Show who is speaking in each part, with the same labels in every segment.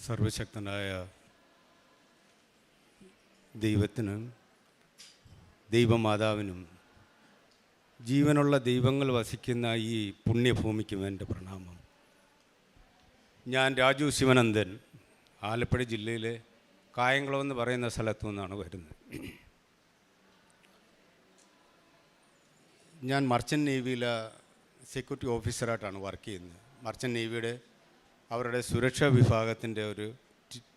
Speaker 1: സർവശക്തനായ ദൈവത്തിനും ദൈവമാതാവിനും ജീവനുള്ള ദൈവങ്ങൾ വസിക്കുന്ന ഈ പുണ്യഭൂമിക്കും എൻ്റെ പ്രണാമം. ഞാൻ രാജു ശിവനന്ദൻ, ആലപ്പുഴ ജില്ലയിലെ കായംകുളം എന്ന് പറയുന്ന സ്ഥലത്തു നിന്നാണ് വരുന്നത്. ഞാൻ മർച്ചൻ്റ് നേവിയിലെ സെക്യൂരിറ്റി ഓഫീസറായിട്ടാണ് വർക്ക് ചെയ്യുന്നത്. മർച്ചൻ്റ് നേവിയുടെ അവരുടെ സുരക്ഷാ വിഭാഗത്തിൻ്റെ ഒരു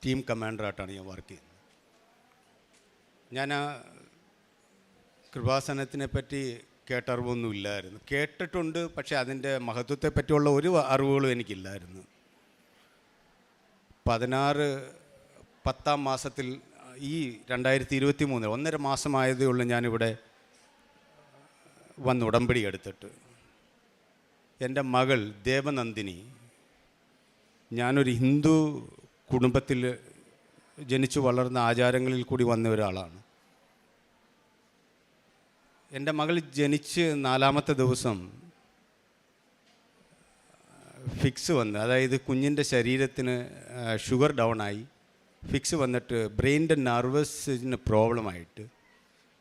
Speaker 1: ടീം കമാൻഡറായിട്ടാണ് ഞാൻ വർക്ക് ചെയ്യുന്നത്. ഞാൻ കൃപാസനത്തിനെ പറ്റി കേട്ടറിവൊന്നും ഇല്ലായിരുന്നു. കേട്ടിട്ടുണ്ട്, പക്ഷേ അതിൻ്റെ മഹത്വത്തെ പറ്റിയുള്ള ഒരു അറിവുകളും എനിക്കില്ലായിരുന്നു. 10 മാസത്തിൽ ഈ 2023 1.5 മാസമായതേ ഉള്ളൂ ഞാനിവിടെ വന്ന് ഉടമ്പടി എടുത്തിട്ട്. എൻ്റെ മകൾ ദേവനന്ദിനി, ഞാനൊരു ഹിന്ദു കുടുംബത്തിൽ ജനിച്ചു വളർന്ന ആചാരങ്ങളിൽ കൂടി വന്ന ഒരാളാണ്. എൻ്റെ മകൾ ജനിച്ച് 4ാമത്തെ ദിവസം ഫിക്സ് വന്ന്, അതായത് കുഞ്ഞിൻ്റെ ശരീരത്തിന് ഷുഗർ ഡൗണായി ഫിക്സ് വന്നിട്ട് ബ്രെയിനിൻ്റെ നെർവസിന് പ്രോബ്ലമായിട്ട്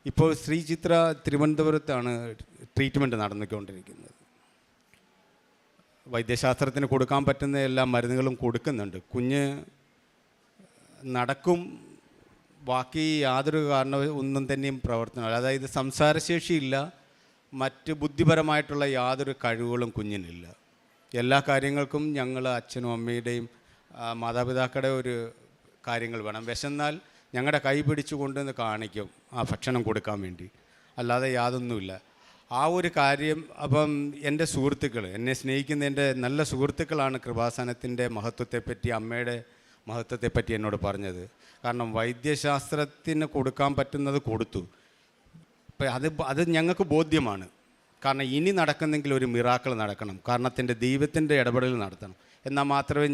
Speaker 1: ഇപ്പോൾ ശ്രീചിത്ര തിരുവനന്തപുരത്താണ് ട്രീറ്റ്മെൻറ്റ് നടന്നുകൊണ്ടിരിക്കുന്നത്. വൈദ്യശാസ്ത്രത്തിന് കൊടുക്കാൻ പറ്റുന്ന എല്ലാ മരുന്നുകളും കൊടുക്കുന്നുണ്ട്. കുഞ്ഞ് നടക്കും, ബാക്കി യാതൊരു ഒന്നും തന്നെയും പ്രവർത്തനം, അതായത് സംസാരശേഷിയില്ല, മറ്റ് ബുദ്ധിപരമായിട്ടുള്ള യാതൊരു കഴിവുകളും കുഞ്ഞിനില്ല. എല്ലാ കാര്യങ്ങൾക്കും ഞങ്ങൾ അച്ഛനും അമ്മയുടെയും മാതാപിതാക്കളുടെ ഒരു കാര്യങ്ങൾ വേണം. വിശന്നാൽ ഞങ്ങളുടെ കൈ പിടിച്ചു കൊണ്ടുവന്ന് കാണിക്കും ആ ഭക്ഷണം കൊടുക്കാൻ വേണ്ടി, അല്ലാതെ യാതൊന്നുമില്ല. ആ ഒരു കാര്യം. അപ്പം എൻ്റെ സുഹൃത്തുക്കൾ, എന്നെ സ്നേഹിക്കുന്ന എൻ്റെ നല്ല സുഹൃത്തുക്കളാണ് കൃപാസനത്തിൻ്റെ മഹത്വത്തെപ്പറ്റി, അമ്മയുടെ മഹത്വത്തെപ്പറ്റി എന്നോട് പറഞ്ഞത്. കാരണം വൈദ്യശാസ്ത്രത്തിന് കൊടുക്കാൻ പറ്റുന്നത് കൊടുത്തു. അപ്പം അത് ഞങ്ങൾക്ക് ബോധ്യമാണ്. കാരണം ഇനി നടക്കുന്നെങ്കിൽ ഒരു മിറാക്കിൾ നടക്കണം, കാരണത്തിൻ്റെ ദൈവത്തിൻ്റെ ഇടപെടൽ നടത്തണം. എന്നാൽ മാത്രമേ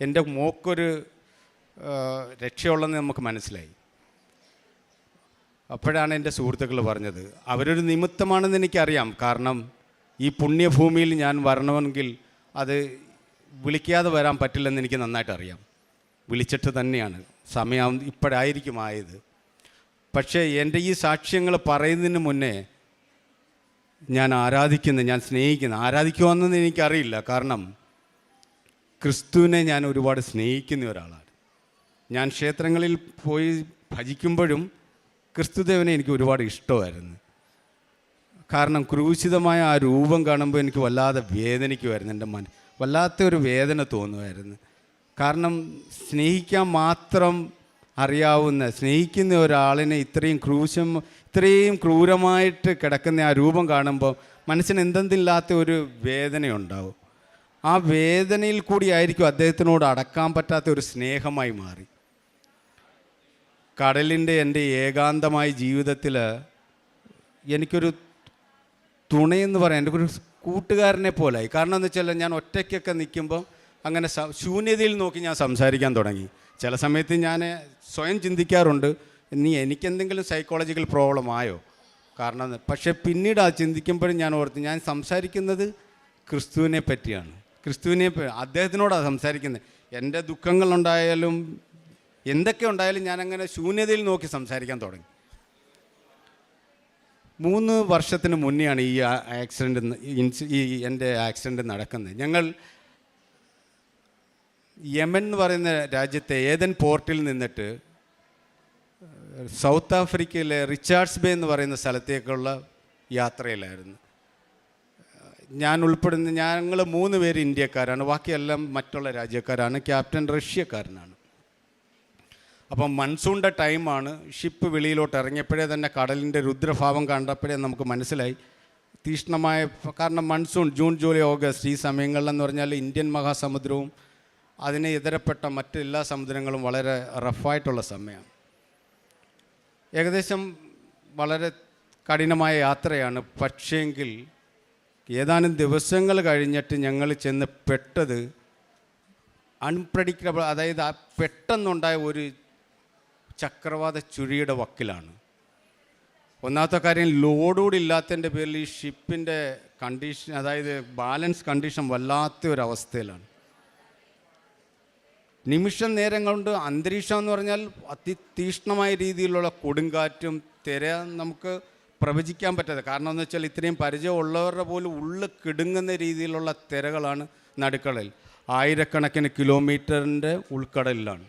Speaker 1: എൻ്റെ മോക്കൊരു രക്ഷയുള്ളതെന്ന് നമുക്ക് മനസ്സിലായി. അപ്പോഴാണ് എൻ്റെ സുഹൃത്തുക്കൾ പറഞ്ഞത്, അവരൊരു നിമിത്തമാണെന്ന് എനിക്കറിയാം. കാരണം ഈ പുണ്യഭൂമിയിൽ ഞാൻ വരണമെങ്കിൽ അത് വിളിക്കാതെ വരാൻ പറ്റില്ലെന്ന് എനിക്ക് നന്നായിട്ട് അറിയാം. വിളിച്ചിട്ട് തന്നെയാണ്, സമയം ഇപ്പോഴായിരിക്കും ആയത്. പക്ഷേ എൻ്റെ ഈ സാക്ഷ്യങ്ങൾ പറയുന്നതിന് മുന്നേ ഞാൻ ഞാൻ സ്നേഹിക്കുന്ന, ആരാധിക്കുവാണെന്ന് എനിക്കറിയില്ല. കാരണം ക്രിസ്തുവിനെ ഞാൻ ഒരുപാട് സ്നേഹിക്കുന്ന ഒരാളാണ്. ഞാൻ ക്ഷേത്രങ്ങളിൽ പോയി ഭജിക്കുമ്പോഴും ക്രിസ്തുദേവനെ എനിക്ക് ഒരുപാട് ഇഷ്ടമായിരുന്നു. കാരണം ക്രൂശിതമായ ആ രൂപം കാണുമ്പോൾ എനിക്ക് വല്ലാതെ വേദനിക്കുമായിരുന്നു. എൻ്റെ വല്ലാത്തൊരു വേദന തോന്നുമായിരുന്നു. കാരണം സ്നേഹിക്കാൻ മാത്രം അറിയാവുന്ന, സ്നേഹിക്കുന്ന ഒരാളിനെ ഇത്രയും ക്രൂരമായിട്ട് കിടക്കുന്ന ആ രൂപം കാണുമ്പോൾ മനസ്സിന് എന്തെന്നില്ലാത്ത ഒരു വേദനയുണ്ടാവും. ആ വേദനയിൽ കൂടിയായിരിക്കും അദ്ദേഹത്തിനോട് അടക്കാൻ പറ്റാത്ത ഒരു സ്നേഹമായി മാറി. കടലിൻ്റെ എൻ്റെ ഏകാന്തമായ ജീവിതത്തിൽ എനിക്കൊരു തുണയെന്ന് പറയാൻ, എൻ്റെ ഒരു കൂട്ടുകാരനെ പോലായി. കാരണം എന്ന് വെച്ചാൽ ഞാൻ ഒറ്റയ്ക്കൊക്കെ നിൽക്കുമ്പോൾ അങ്ങനെ ശൂന്യതയിൽ നോക്കി ഞാൻ സംസാരിക്കാൻ തുടങ്ങി. ചില സമയത്ത് ഞാൻ സ്വയം ചിന്തിക്കാറുണ്ട്, എനിക്കെന്തെങ്കിലും സൈക്കോളജിക്കൽ പ്രോബ്ലം ആയോ കാരണം. പക്ഷേ പിന്നീട് ആ ചിന്തിക്കുമ്പോഴും ഞാൻ ഓർത്ത്, ഞാൻ സംസാരിക്കുന്നത് ക്രിസ്തുവിനെ പറ്റിയാണ്. അദ്ദേഹത്തിനോടാണ് സംസാരിക്കുന്നത്. എൻ്റെ ദുഃഖങ്ങളുണ്ടായാലും എന്തൊക്കെ ഉണ്ടായാലും ഞാനങ്ങനെ ശൂന്യതയിൽ നോക്കി സംസാരിക്കാൻ തുടങ്ങി. 3 വർഷത്തിന് മുന്നെയാണ് ഈ എൻ്റെ ആക്സിഡൻറ്റ് നടക്കുന്നത്. ഞങ്ങൾ യമൻ എന്ന് പറയുന്ന രാജ്യത്തെ ഏതൻ പോർട്ടിൽ നിന്നിട്ട് സൗത്ത് ആഫ്രിക്കയിലെ റിച്ചാർഡ്സ് ബേ എന്ന് പറയുന്ന സ്ഥലത്തേക്കുള്ള യാത്രയിലായിരുന്നു ഞാൻ ഉൾപ്പെടുന്ന. ഞങ്ങൾ 3 പേര് ഇന്ത്യക്കാരാണ്, ബാക്കിയെല്ലാം മറ്റുള്ള രാജ്യക്കാരാണ്. ക്യാപ്റ്റൻ റഷ്യക്കാരനാണ്. അപ്പം മൺസൂണിൻ്റെ ടൈമാണ്. ഷിപ്പ് വെളിയിലോട്ട് ഇറങ്ങിയപ്പോഴേ തന്നെ കടലിൻ്റെ രുദ്രഭാവം കണ്ടപ്പോഴേ നമുക്ക് മനസ്സിലായി തീക്ഷ്ണമായ, കാരണം മൺസൂൺ ജൂൺ ജൂലൈ ഓഗസ്റ്റ് ഈ സമയങ്ങളിലെന്ന് പറഞ്ഞാൽ ഇന്ത്യൻ മഹാസമുദ്രവും അതിനെ ഇതരപ്പെട്ട മറ്റെല്ലാ സമുദ്രങ്ങളും വളരെ റഫായിട്ടുള്ള സമയമാണ്. ഏകദേശം വളരെ കഠിനമായ യാത്രയാണ്. പക്ഷേങ്കിൽ ഏതാനും ദിവസങ്ങൾ കഴിഞ്ഞിട്ട് ഞങ്ങൾ ചെന്ന് പെട്ടത് അൺപ്രഡിക്റ്റബിൾ, അതായത് ആ പെട്ടെന്നുണ്ടായ ഒരു ചക്രവാത ചുഴിയുടെ വക്കിലാണ്. ഒന്നാമത്തെ കാര്യം, ലോഡുകൂടി ഇല്ലാത്തതിൻ്റെ പേരിൽ ഈ ഷിപ്പിൻ്റെ കണ്ടീഷൻ, അതായത് ബാലൻസ് കണ്ടീഷൻ വല്ലാത്ത ഒരവസ്ഥയിലാണ്. നിമിഷ നേരം കൊണ്ട് അന്തരീക്ഷം എന്ന് പറഞ്ഞാൽ അതിതീക്ഷ്ണമായ രീതിയിലുള്ള കൊടുങ്കാറ്റും തിര നമുക്ക് പ്രവചിക്കാൻ പറ്റാതെ, കാരണം എന്ന് വെച്ചാൽ ഇത്രയും പരിചയമുള്ളവരുടെ പോലും ഉള്ളിൽ കിടുങ്ങുന്ന രീതിയിലുള്ള തിരകളാണ് നടുക്കടൽ. ആയിരക്കണക്കിന് കിലോമീറ്ററിൻ്റെ ഉൾക്കടലിലാണ്.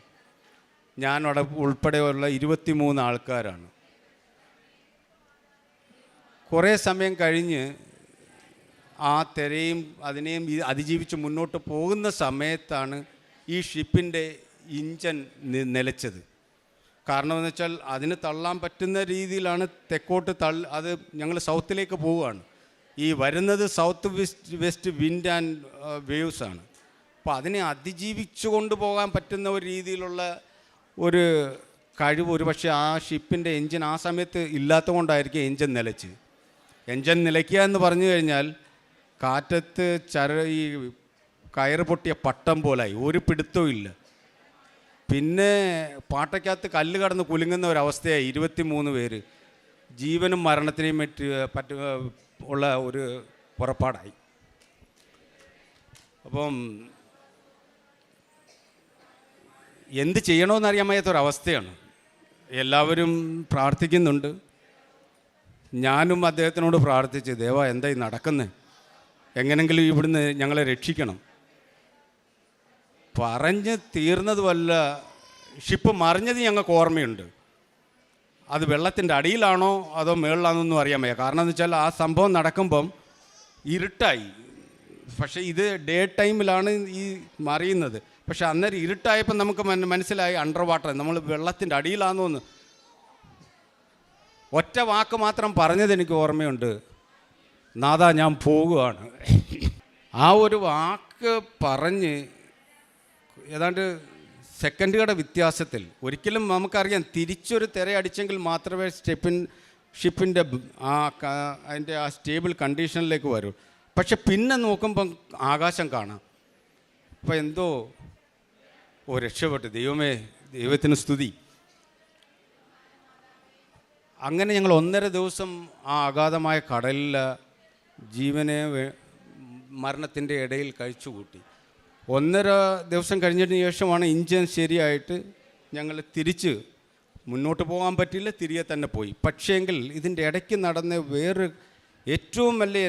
Speaker 1: ഞാനവിടെ ഉൾപ്പെടെയുള്ള 23 ആൾക്കാരാണ്. കുറേ സമയം കഴിഞ്ഞ് ആ തിരയും അതിനെയും അതിജീവിച്ച് മുന്നോട്ട് പോകുന്ന സമയത്താണ് ഈ ഷിപ്പിൻ്റെ ഇഞ്ചൻ നിലച്ചത്. കാരണമെന്ന് വെച്ചാൽ അതിന് തള്ളാൻ പറ്റുന്ന രീതിയിലാണ് തെക്കോട്ട് അത് ഞങ്ങൾ സൗത്തിലേക്ക് പോവുകയാണ്. ഈ വരുന്നത് south west wind and waves ആണ്. അപ്പോൾ അതിനെ അതിജീവിച്ചു കൊണ്ടുപോകാൻ പറ്റുന്ന ഒരു രീതിയിലുള്ള ഒരു കഴിവ് ഒരു പക്ഷേ ആ ഷിപ്പിൻ്റെ എൻജിൻ ആ സമയത്ത് ഇല്ലാത്തത് കൊണ്ടായിരിക്കും എൻജിൻ നിലച്ച്. എൻജിൻ നിലയ്ക്കുക എന്ന് പറഞ്ഞു കഴിഞ്ഞാൽ കാറ്റത്ത് ഈ കയറ് പൊട്ടിയ പട്ടം പോലായി, ഒരു പിടുത്തവും ഇല്ല. പിന്നെ പാട്ടയ്ക്കകത്ത് കല്ല് കടന്ന് കുലുങ്ങുന്ന ഒരവസ്ഥയായി. 23 പേര് ജീവനും മരണത്തിനെയും ഉള്ള ഒരു പുറപ്പാടായി. അപ്പം എന്ത് ചെയ്യണമെന്നറിയാൻ വയ്യാത്തൊരവസ്ഥയാണ്. എല്ലാവരും പ്രാർത്ഥിക്കുന്നുണ്ട്. ഞാനും അദ്ദേഹത്തിനോട് പ്രാർത്ഥിച്ച്, ദേവാ എന്തായി നടക്കുന്നത്, എങ്ങനെങ്കിലും ഇവിടുന്ന് ഞങ്ങളെ രക്ഷിക്കണം. പറഞ്ഞ് തീർന്നതുമല്ല, ഷിപ്പ് മറിഞ്ഞത് ഞങ്ങൾക്ക് ഓർമ്മയുണ്ട്. അത് വെള്ളത്തിൻ്റെ അടിയിലാണോ അതോ മുകളിലാണെന്നൊന്നും അറിയാൻ വയ്യ. കാരണം എന്ന് വെച്ചാൽ ആ സംഭവം നടക്കുമ്പം ഇരുട്ടായി. പക്ഷേ ഇത് ഡേ ടൈമിലാണ് ഈ മറിയുന്നത്. പക്ഷെ അന്നേരം ഇരുട്ടായപ്പോൾ നമുക്ക് മനസ്സിലായി അണ്ടർ വാട്ടർ, നമ്മൾ വെള്ളത്തിൻ്റെ അടിയിലാണെന്ന്. ഒറ്റ വാക്ക് മാത്രം പറഞ്ഞത് എനിക്ക് ഓർമ്മയുണ്ട്, നാഥാ ഞാൻ പോകുകയാണ്. ആ ഒരു വാക്ക് പറഞ്ഞ് ഏതാണ്ട് സെക്കൻഡുകളുടെ വ്യത്യാസത്തിൽ, ഒരിക്കലും നമുക്കറിയാം തിരിച്ചൊരു തിരയടിച്ചെങ്കിൽ മാത്രമേ ഷിപ്പിൻ്റെ അതിൻ്റെ ആ സ്റ്റേബിൾ കണ്ടീഷനിലേക്ക് വരൂ. പക്ഷെ പിന്നെ നോക്കുമ്പം ആകാശം കാണാം. അപ്പോൾ എന്തോ രക്ഷപ്പെട്ടു, ദൈവമേ, ദൈവത്തിന് സ്തുതി. അങ്ങനെ ഞങ്ങൾ 1.5 ദിവസം ആ അഗാധമായ കടലിൽ ജീവനെ മരണത്തിൻ്റെ ഇടയിൽ കഴിച്ചുകൂട്ടി. 1.5 ദിവസം കഴിഞ്ഞതിന് ശേഷമാണ് ഇഞ്ചൻ ശരിയായിട്ട് ഞങ്ങൾ തിരിച്ച് മുന്നോട്ട് പോകാൻ പറ്റില്ല, തിരികെ തന്നെ പോയി. പക്ഷേങ്കിൽ ഇതിൻ്റെ ഇടയ്ക്ക് നടന്ന വേറെ ഏറ്റവും വലിയ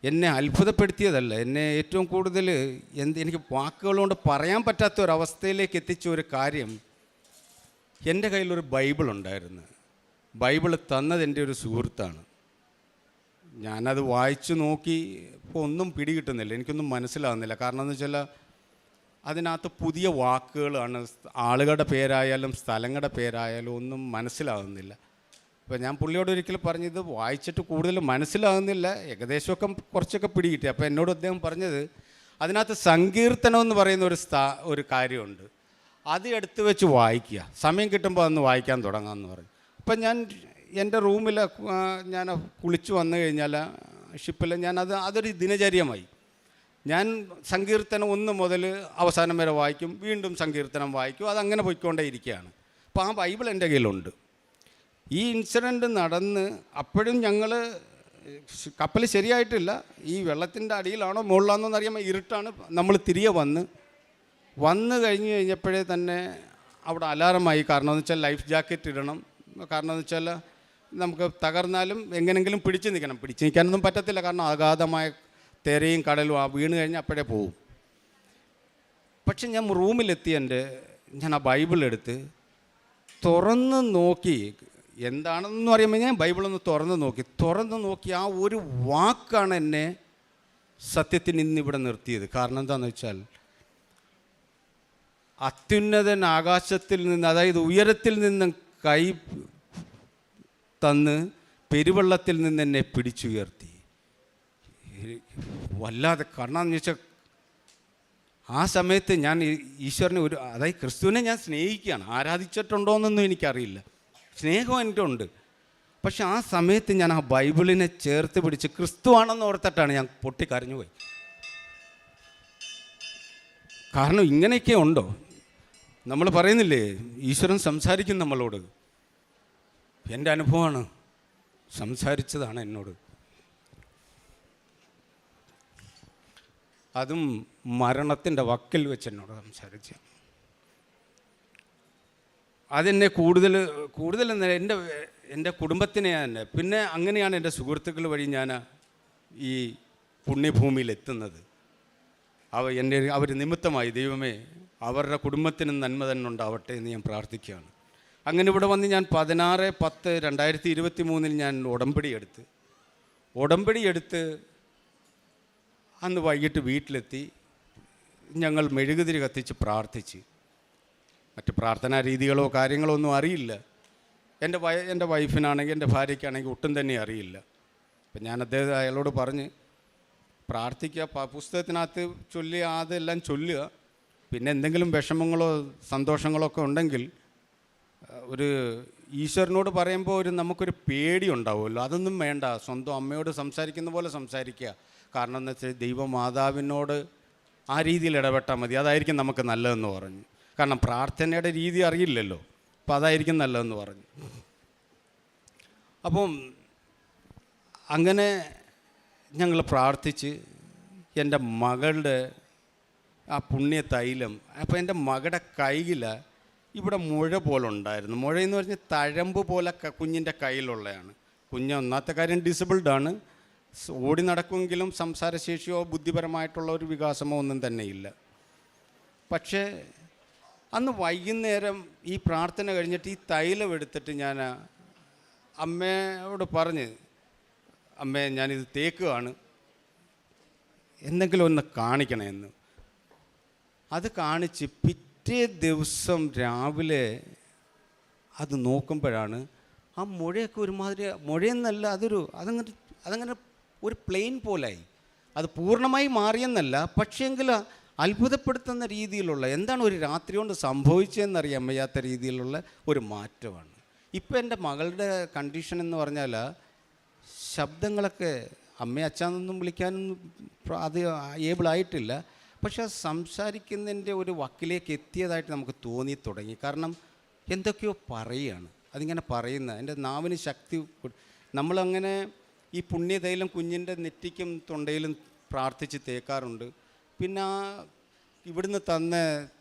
Speaker 1: എന്നെ അത്ഭുതപ്പെടുത്തിയതല്ല, എന്നെ ഏറ്റവും കൂടുതൽ എനിക്ക് വാക്കുകൾ കൊണ്ട് പറയാൻ പറ്റാത്ത ഒരവസ്ഥയിലേക്ക് എത്തിച്ച ഒരു കാര്യം, എൻ്റെ കയ്യിലൊരു ബൈബിൾ ഉണ്ടായിരുന്നു. ബൈബിൾ തന്നത് എൻ്റെ ഒരു സുഹൃത്താണ്. ഞാനത് വായിച്ചു നോക്കി, ഇപ്പോൾ ഒന്നും പിടികിട്ടുന്നില്ല, എനിക്കൊന്നും മനസ്സിലാകുന്നില്ല. കാരണം എന്ന് വെച്ചാൽ അതിനകത്ത് പുതിയ വാക്കുകളാണ്, ആളുകളുടെ പേരായാലും സ്ഥലങ്ങളുടെ പേരായാലും ഒന്നും മനസ്സിലാകുന്നില്ല. അപ്പോൾ ഞാൻ പുള്ളിയോട് ഒരിക്കൽ പറഞ്ഞു, ഇത് വായിച്ചിട്ട് കൂടുതൽ മനസ്സിലാകുന്നില്ല, ഏകദേശമൊക്കെ കുറച്ചൊക്കെ പിടികിട്ടി. അപ്പോൾ എന്നോട് അദ്ദേഹം പറഞ്ഞത്, അതിനകത്ത് സങ്കീർത്തനം എന്ന് പറയുന്ന ഒരു കാര്യമുണ്ട്, അത് എടുത്തു വെച്ച് വായിക്കുക, സമയം കിട്ടുമ്പോൾ അതൊന്ന് വായിക്കാൻ തുടങ്ങാമെന്ന് പറഞ്ഞു. അപ്പം ഞാൻ എൻ്റെ റൂമിൽ ഞാൻ കുളിച്ച് വന്നു കഴിഞ്ഞാൽ ഷിപ്പിൽ അതൊരു ദിനചര്യമായി. ഞാൻ സങ്കീർത്തനം 1 മുതൽ അവസാനം വരെ വായിക്കും, വീണ്ടും സങ്കീർത്തനം വായിക്കും, അതങ്ങനെ പോയിക്കൊണ്ടേ ഇരിക്കുകയാണ്. അപ്പോൾ ആ ബൈബിൾ എൻ്റെ കയ്യിലുണ്ട്. ഈ ഇൻസിഡൻറ്റ് നടന്ന് അപ്പോഴും ഞങ്ങൾ കപ്പൽ ശരിയായിട്ടില്ല, ഈ വെള്ളത്തിൻ്റെ അടിയിലാണോ മുകളിലാണോ എന്നറിയാൻ ഇരുട്ടാണ്. നമ്മൾ തിരികെ വന്ന് കഴിഞ്ഞപ്പോഴേ തന്നെ അവിടെ അലാറമായി. കാരണം എന്ന് വെച്ചാൽ ലൈഫ് ജാക്കറ്റ് ഇടണം. കാരണം എന്ന് വെച്ചാൽ നമുക്ക് തകർന്നാലും എങ്ങനെങ്കിലും പിടിച്ച് നിൽക്കാനൊന്നും പറ്റത്തില്ല. കാരണം അഗാധമായ തിരയും കടലും വീണ് കഴിഞ്ഞാൽ അപ്പോഴേ പോവും. പക്ഷെ ഞാൻ റൂമിലെത്തി ഞാൻ ആ ബൈബിൾ എടുത്ത് തുറന്ന് നോക്കി, എന്താണെന്ന് പറയുമ്പോൾ ഞാൻ ബൈബിളൊന്ന് തുറന്ന് നോക്കി ആ ഒരു വാക്കാണ് എന്നെ സത്യത്തിന് ഇന്നിവിടെ നിർത്തിയത്. കാരണം എന്താണെന്ന് വെച്ചാൽ, അത്യുന്നതൻ ആകാശത്തിൽ നിന്ന്, അതായത് ഉയരത്തിൽ നിന്ന് കൈ തന്ന് പെരുവെള്ളത്തിൽ നിന്ന് എന്നെ പിടിച്ചുയർത്തി. വല്ലാതെ, കാരണം എന്ന് വെച്ചാൽ ആ സമയത്ത് ഞാൻ ഈശ്വരനെ അതായത് ക്രിസ്തുവിനെ ഞാൻ സ്നേഹിക്കുകയാണ്. ആരാധിച്ചിട്ടുണ്ടോയെന്നൊന്നും എനിക്കറിയില്ല, സ്നേഹം എൻ്റെ ഉണ്ട്. പക്ഷെ ആ സമയത്ത് ഞാൻ ആ ബൈബിളിനെ ചേർത്ത് പിടിച്ച് ക്രിസ്തുവാണെന്ന് ഓർത്തിട്ടാണ് ഞാൻ പൊട്ടിക്കരഞ്ഞുപോയി. കാരണം ഇങ്ങനെയൊക്കെ ഉണ്ടോ? നമ്മൾ പറയുന്നില്ലേ, ഈശ്വരൻ സംസാരിക്കും നമ്മളോട്. എൻ്റെ അനുഭവമാണ്, സംസാരിച്ചതാണ് എന്നോട്. അതും മരണത്തിൻ്റെ വക്കിൽ വെച്ച് എന്നോട് സംസാരിച്ചു. അതെന്നെ കൂടുതൽ എൻ്റെ കുടുംബത്തിനെ തന്നെ, പിന്നെ അങ്ങനെയാണ് എൻ്റെ സുഹൃത്തുക്കൾ വഴി ഞാൻ ഈ പുണ്യഭൂമിയിൽ എത്തുന്നത്. അവർ നിമിത്തമായി ദൈവമേ അവരുടെ കുടുംബത്തിന് നന്മ തന്നെ ഉണ്ടാവട്ടെ എന്ന് ഞാൻ പ്രാർത്ഥിക്കുകയാണ്. അങ്ങനെ ഇവിടെ വന്ന് ഞാൻ 16/10/2023 ഞാൻ ഉടമ്പടി എടുത്ത് അന്ന് വൈകിട്ട് വീട്ടിലെത്തി. ഞങ്ങൾ മെഴുകുതിരി കത്തിച്ച് പ്രാർത്ഥിച്ച്. മറ്റ് പ്രാർത്ഥനാ രീതികളോ കാര്യങ്ങളോ ഒന്നും അറിയില്ല. എൻ്റെ വൈഫിനാണെങ്കിൽ എൻ്റെ ഭാര്യയ്ക്കാണെങ്കിൽ ഒട്ടും തന്നെ അറിയില്ല. അപ്പം ഞാൻ അയാളോട് പറഞ്ഞ് പ്രാർത്ഥിക്കുക, പുസ്തകത്തിനകത്ത് ചൊല്ലി അതെല്ലാം ചൊല്ലുക, പിന്നെ എന്തെങ്കിലും വിഷമങ്ങളോ സന്തോഷങ്ങളോ ഒക്കെ ഉണ്ടെങ്കിൽ ഒരു ഈശ്വരനോട് പറയുമ്പോൾ നമുക്കൊരു പേടി ഉണ്ടാവുമല്ലോ, അതൊന്നും വേണ്ട, സ്വന്തം അമ്മയോട് സംസാരിക്കുന്ന പോലെ സംസാരിക്കുക. കാരണം എന്ന് വെച്ചാൽ ദൈവമാതാവിനോട് ആ രീതിയിൽ ഇടപെട്ടാൽ മതി, അതായിരിക്കും നമുക്ക് നല്ലതെന്ന് പറഞ്ഞു. കാരണം പ്രാർത്ഥനയുടെ രീതി അറിയില്ലല്ലോ, അപ്പം അതായിരിക്കും നല്ലതെന്ന് പറഞ്ഞു. അപ്പം അങ്ങനെ ഞങ്ങൾ പ്രാർത്ഥിച്ച് എൻ്റെ മകളുടെ ആ പുണ്യ തൈലം, അപ്പോൾ എൻ്റെ മകളുടെ കയ്യിൽ ഇവിടെ മുഴ പോലെ ഉണ്ടായിരുന്നു. മുഴയെന്ന് പറഞ്ഞാൽ തഴമ്പ് പോലെ കുഞ്ഞിൻ്റെ കയ്യിലുള്ളതാണ്. കുഞ്ഞ് ഒന്നാമത്തെ കാര്യം ഡിസബിൾഡാണ്, ഓടി നടക്കുമെങ്കിലും സംസാരശേഷിയോ ബുദ്ധിപരമായിട്ടുള്ള ഒരു വികാസമോ ഒന്നും തന്നെയില്ല. പക്ഷേ അന്ന് വൈകുന്നേരം ഈ പ്രാർത്ഥന കഴിഞ്ഞിട്ട് ഈ തൈലം എടുത്തിട്ട് ഞാൻ അമ്മയോട് പറഞ്ഞ്, അമ്മേ ഞാനിത് തേക്കുകയാണ്, എന്തെങ്കിലും ഒന്ന് കാണിക്കണമെന്ന്. അത് കാണിച്ച് പിറ്റേ ദിവസം രാവിലെ അത് നോക്കുമ്പോഴാണ് ആ മുഴയൊക്കെ ഒരുമാതിരി, മുഴയെന്നല്ല, അതങ്ങനെ ഒരു പ്ലെയിൻ പോലായി. അത് പൂർണ്ണമായി മാറിയെന്നല്ല, പക്ഷേങ്കിൽ അത്ഭുതപ്പെടുത്തുന്ന രീതിയിലുള്ള, എന്താണ് ഒരു രാത്രി കൊണ്ട് സംഭവിച്ചതെന്നറിയാൻ വയ്യാത്ത രീതിയിലുള്ള ഒരു മാറ്റമാണ്. ഇപ്പം എൻ്റെ മകളുടെ കണ്ടീഷൻ എന്ന് പറഞ്ഞാൽ ശബ്ദങ്ങളൊക്കെ അമ്മ അച്ഛനൊന്നും വിളിക്കാനൊന്നും അത് ഏബിളായിട്ടില്ല. പക്ഷെ സംസാരിക്കുന്നതിൻ്റെ ഒരു വക്കിലേക്ക് എത്തിയതായിട്ട് നമുക്ക് തോന്നി തുടങ്ങി. കാരണം എന്തൊക്കെയോ പറയുകയാണ്, അതിങ്ങനെ പറയുന്നത് എൻ്റെ നാവിന് ശക്തി. നമ്മളങ്ങനെ ഈ പുണ്യതൈലം കുഞ്ഞിൻ്റെ നെറ്റിക്കും തൊണ്ടയിലും പ്രാർത്ഥിച്ച് തേക്കാറുണ്ട്. പിന്നെ ഇവിടുന്ന് തന്ന